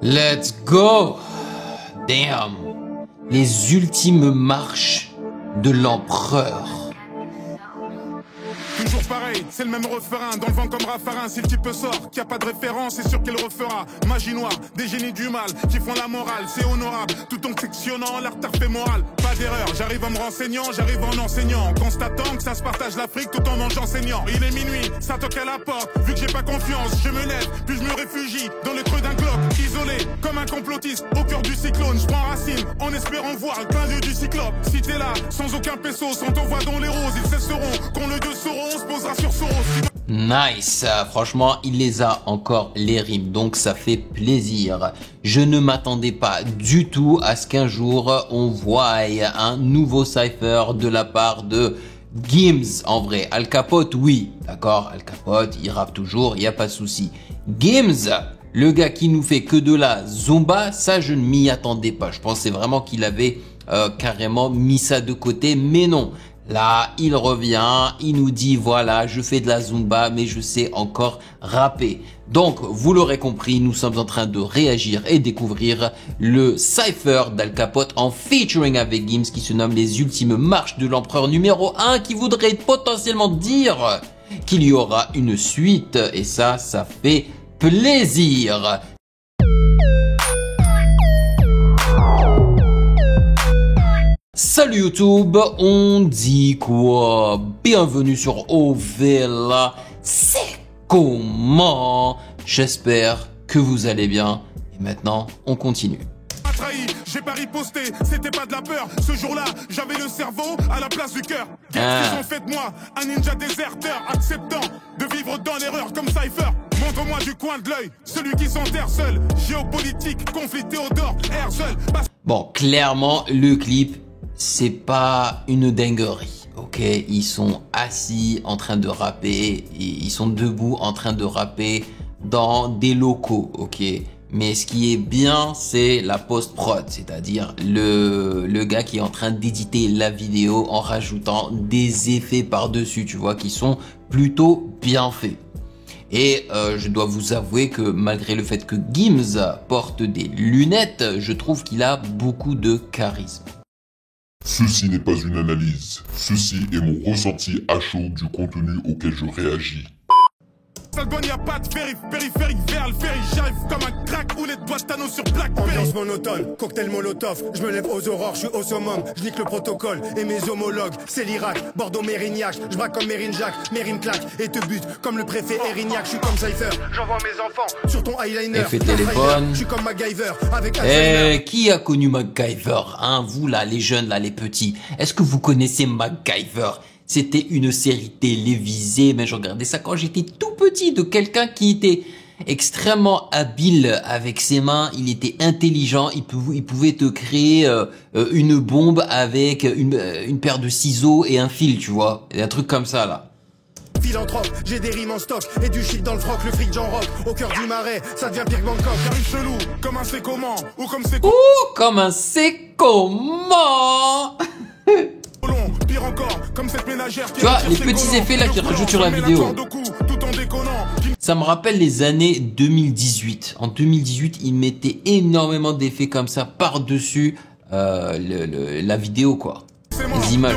Let's go! Damn! Les ultimes marches de l'empereur. Toujours pareil, c'est le même refrain, dans le vent comme Raffarin. Si le type sort, qu'il n'y a pas de référence, c'est sûr qu'il refera. Magie noire, des génies du mal, qui font la morale, c'est honorable. Tout en sectionnant, leur fait morale. Pas d'erreur, j'arrive en me renseignant, j'arrive en enseignant. En constatant que ça se partage l'Afrique tout en mangeant saignant. Il est minuit, ça toque à la porte, vu que j'ai pas confiance, je me lève, puis je me réfugie dans le creux d'un globe. Isolé, comme un complotiste, au cœur du cyclone, je prends racine, en espérant voir le clin d'œil du cyclope. Si t'es là, sans aucun peso, sans ton voix dans les roses, ils cesseront, qu'on le deux sauront. On se posera sur Soros. Nice, franchement il les a encore les rimes, donc ça fait plaisir. Je ne m'attendais pas du tout à ce qu'un jour on voie un nouveau cypher de la part de Gims. En vrai, Al Capote oui, d'accord, Al Capote il rappe toujours, il n'y a pas de souci. Gims, le gars qui nous fait que de la zumba, ça je ne m'y attendais pas. Je pensais vraiment qu'il avait carrément mis ça de côté, mais non. Là, il revient, il nous dit voilà, je fais de la zumba, mais je sais encore rapper. Donc, vous l'aurez compris, nous sommes en train de réagir et découvrir le cypher d'Al Capote en featuring avec Gims qui se nomme Les Ultimes Marches de l'Empereur numéro 1, qui voudrait potentiellement dire qu'il y aura une suite. Et ça fait plaisir. Salut YouTube, on dit quoi? Bienvenue sur OVLA, c'est comment? J'espère que vous allez bien et maintenant on continue. Trahi, j'ai pas riposté, c'était pas de la peur. Ce jour-là, j'avais le cerveau à la place du cœur. Qu'est-ce qu'ils ont fait de moi? Un ninja déserteur, acceptant de vivre dans l'erreur comme Cypher. Montre-moi du coin de l'œil, celui qui s'enterre seul. Géopolitique, conflit Théodore, air seul. Bon, clairement, le clip, c'est pas une dinguerie, ok? Ils sont assis en train de rapper, ils sont debout en train de rapper dans des locaux, ok? Mais ce qui est bien, c'est la post-prod, c'est-à-dire le gars qui est en train d'éditer la vidéo en rajoutant des effets par-dessus, tu vois, qui sont plutôt bien faits. Et je dois vous avouer que malgré le fait que Gims porte des lunettes, je trouve qu'il a beaucoup de charisme. Ceci n'est pas une analyse, ceci est mon ressenti à chaud du contenu auquel je réagis. Salbonne, y'a pas de périphérique vers le ferry. J'arrive comme un crack ou les doigts Thanos sur Black Berry. Ambiance monotone, cocktail molotov. Je me lève aux aurores, je suis au summum. Je nique le protocole et mes homologues. C'est l'Irak, Bordeaux, Mérignac. Je braque comme Mérine Jacques, Mérine claque et te bute comme le préfet Erignac. Je suis comme Cypher, j'envoie mes enfants sur ton eyeliner. Effet téléphone. Je suis comme MacGyver avec Qui a connu MacGyver, hein? Vous là, les jeunes là, les petits. Est-ce que vous connaissez MacGyver? C'était une série télévisée, mais je regardais ça quand j'étais tout petit, de quelqu'un qui était extrêmement habile avec ses mains, il était intelligent, il pouvait te créer une bombe avec une paire de ciseaux et un fil, tu vois, un truc comme ça là. Philanthrope, j'ai des rimes en stock et du shit dans le froc, le fric j'en rock. Au cœur du marais, ça devient pire que Bangkok. J'arrive chelou, comme un c'est comment, ou comme c'est comme un c'est comment. Pire encore, comme cette ménagère qui tu vois, les petits effets là qu'ils rajoutent sur la vidéo. Ça me rappelle les années 2018. En 2018, ils mettaient énormément d'effets comme ça par-dessus la vidéo, quoi. Les images.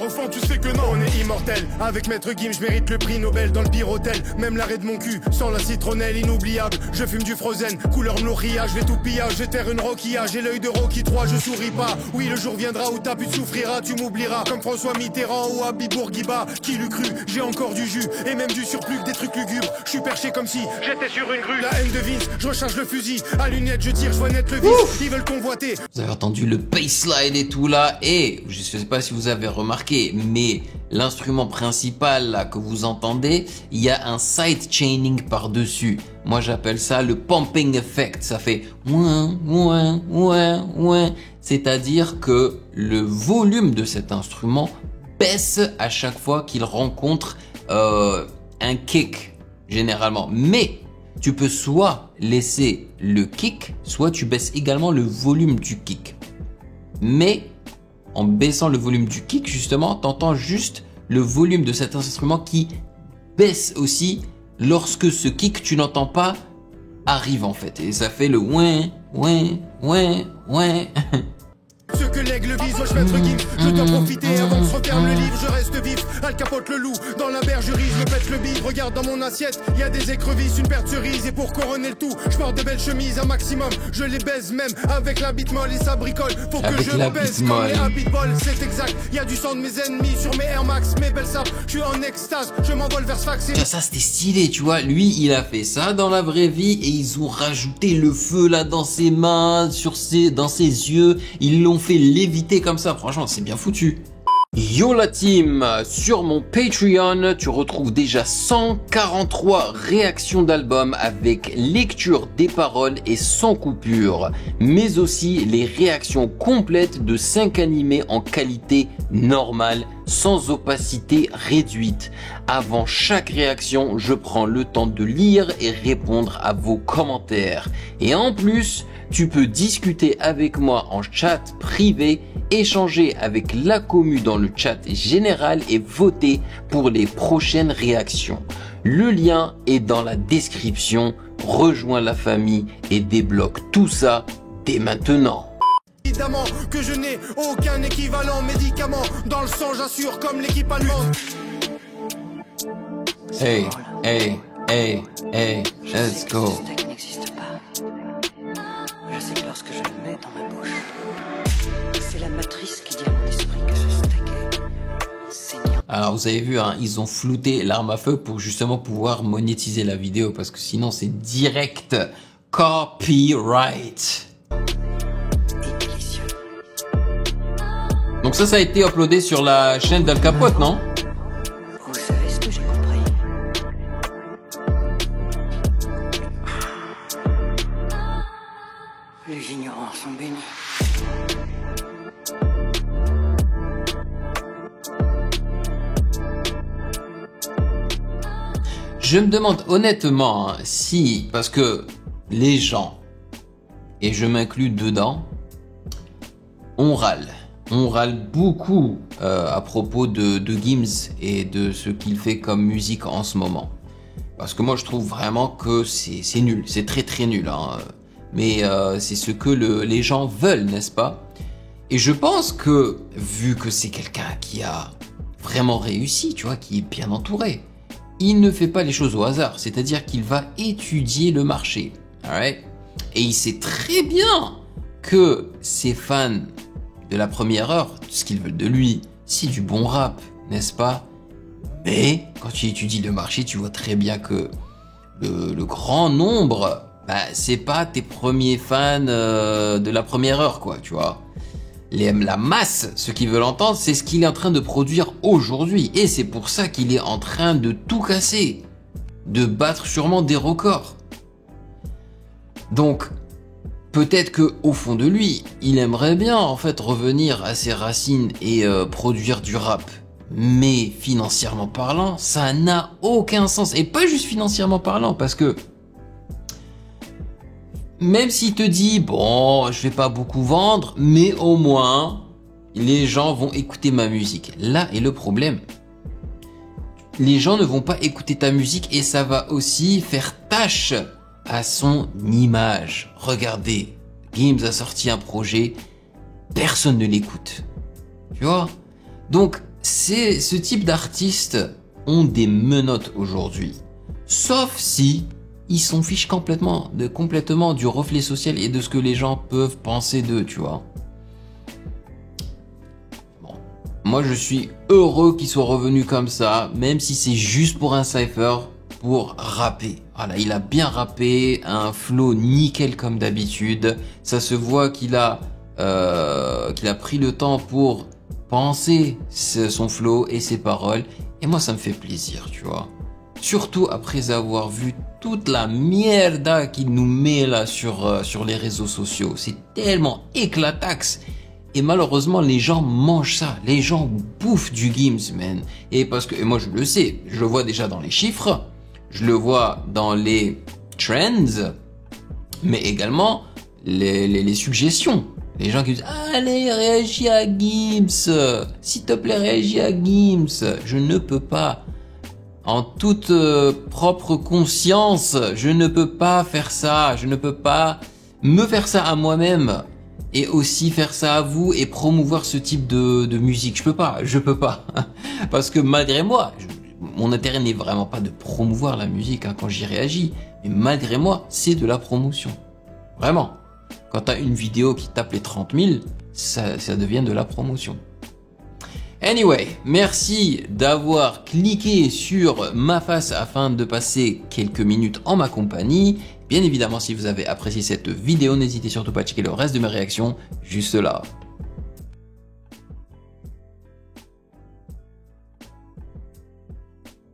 Au fond, tu sais que non, on est immortel. Avec Maître Gims, je mérite le prix Nobel dans le pire hôtel. Même l'arrêt de mon cul, sans la citronnelle inoubliable. Je fume du Frozen, couleur Noria, je vais tout pillage, je terre une roquilla. J'ai l'œil de Rocky 3, je souris pas. Oui, le jour viendra où ta pute souffrira, tu m'oublieras. Comme François Mitterrand ou Habib Bourguiba. Qui l'eût cru, j'ai encore du jus et même du surplus, des trucs lugubres. Je suis perché comme si j'étais sur une grue. La haine de Vince, je recharge le fusil. À lunettes, je tire, je vois net le vice. Ils veulent convoiter. Vous avez entendu le bassline et tout là. Et je sais pas si vous avez remarqué, mais l'instrument principal là que vous entendez, il y a un side chaining par-dessus. Moi j'appelle ça le pumping effect. Ça fait ouin, ouin, ouin, ouin. C'est-à-dire que le volume de cet instrument baisse à chaque fois qu'il rencontre un kick, généralement. Mais tu peux soit laisser le kick, soit tu baisses également le volume du kick. Mais en baissant le volume du kick, justement, t'entends juste le volume de cet instrument qui baisse aussi lorsque ce kick, tu n'entends pas arrive en fait. Et ça fait le ouin, ouin, ouin, ouin. Ce que l'aigle vise, wesh maître Gims, je dois profiter avant que se referme le livre, je reste vif, Al capote le loup, dans la bergerie, je me pète le bide, regarde dans mon assiette, y a des écrevisses, une paire de cerises, et pour couronner le tout, je porte de belles chemises un maximum, je les baise même, avec la bite molle et ça bricole, faut que avec je la baise bite comme molle. les Habit Ball, c'est exact, y a du sang de mes ennemis sur mes Air Max, mes belles sapes, je suis en extase, je m'envole vers Sfax et... Ça c'était stylé, tu vois, lui il a fait ça dans la vraie vie et ils ont rajouté le feu là dans ses mains, dans ses yeux, ils l'ont fait léviter comme ça, franchement c'est bien foutu. Yo la team, sur mon Patreon, tu retrouves déjà 143 réactions d'albums avec lecture des paroles et sans coupure, mais aussi les réactions complètes de 5 animés en qualité normale, sans opacité réduite. Avant chaque réaction, je prends le temps de lire et répondre à vos commentaires. Et en plus, tu peux discuter avec moi en chat privé, échanger avec la commu dans le chat général et voter pour les prochaines réactions. Le lien est dans la description. Rejoins la famille et débloque tout ça dès maintenant. Évidemment que je n'ai aucun équivalent médicament, dans le sang j'assure comme l'équipe allemande. Hey, hey, hey, hey, let's go. Ce steak n'existe pas. Je sais que lorsque je le mets dans ma bouche, c'est la matrice qui dit à mon esprit que ce steak est saignant. Alors vous avez vu, hein, ils ont flouté l'arme à feu pour justement pouvoir monétiser la vidéo parce que sinon c'est direct copyright. Et délicieux. Donc ça a été uploadé sur la chaîne d'Al Capote, non? Vous savez ce que j'ai compris? Les ignorants sont bénis. Je me demande honnêtement hein, si, parce que les gens, et je m'inclus dedans, on râle. On râle beaucoup à propos de Gims et de ce qu'il fait comme musique en ce moment. Parce que moi je trouve vraiment que c'est nul, c'est très très nul. Hein. Mais c'est ce que les gens veulent, n'est-ce pas? Et je pense que, vu que c'est quelqu'un qui a vraiment réussi, tu vois, qui est bien entouré, il ne fait pas les choses au hasard, c'est-à-dire qu'il va étudier le marché. Alright? Et il sait très bien que ses fans de la première heure, ce qu'ils veulent de lui, c'est du bon rap, n'est-ce pas? Mais quand tu étudies le marché, tu vois très bien que le grand nombre, bah, c'est pas tes premiers fans de la première heure, quoi, tu vois. La masse, ce qu'ils veulent entendre, c'est ce qu'il est en train de produire aujourd'hui. Et c'est pour ça qu'il est en train de tout casser, de battre sûrement des records. Donc, peut-être que au fond de lui, il aimerait bien en fait revenir à ses racines et produire du rap. Mais financièrement parlant, ça n'a aucun sens. Et pas juste financièrement parlant, parce que même s'il te dit, bon, je vais pas beaucoup vendre, mais au moins, les gens vont écouter ma musique. Là est le problème. Les gens ne vont pas écouter ta musique et ça va aussi faire tâche à son image. Regardez, Gims a sorti un projet, personne ne l'écoute. Tu vois? Donc, ce type d'artistes ont des menottes aujourd'hui. Sauf si ils s'en fichent complètement du reflet social et de ce que les gens peuvent penser d'eux, tu vois. Bon. Moi, je suis heureux qu'il soit revenu comme ça, même si c'est juste pour un cypher, pour rapper. Voilà, il a bien rappé, un flow nickel comme d'habitude. Ça se voit qu'il a pris le temps pour penser son flow et ses paroles. Et moi, ça me fait plaisir, tu vois. Surtout après avoir vu toute la mierda qu'il nous met là sur les réseaux sociaux. C'est tellement éclataxe. Et malheureusement, les gens mangent ça. Les gens bouffent du Gims, man. Et moi, je le sais. Je le vois déjà dans les chiffres. Je le vois dans les trends. Mais également, les suggestions. Les gens qui disent, allez, réagis à Gims. S'il te plaît, réagis à Gims. Je ne peux pas en toute propre conscience, je ne peux pas faire ça, je ne peux pas me faire ça à moi-même et aussi faire ça à vous et promouvoir ce type de musique. Je peux pas. Parce que malgré moi, mon intérêt n'est vraiment pas de promouvoir la musique quand j'y réagis, mais malgré moi, c'est de la promotion. Vraiment. Quand tu as une vidéo qui tape les 30 000, ça devient de la promotion. Anyway, merci d'avoir cliqué sur ma face afin de passer quelques minutes en ma compagnie. Bien évidemment, si vous avez apprécié cette vidéo, n'hésitez surtout pas à checker le reste de mes réactions juste là.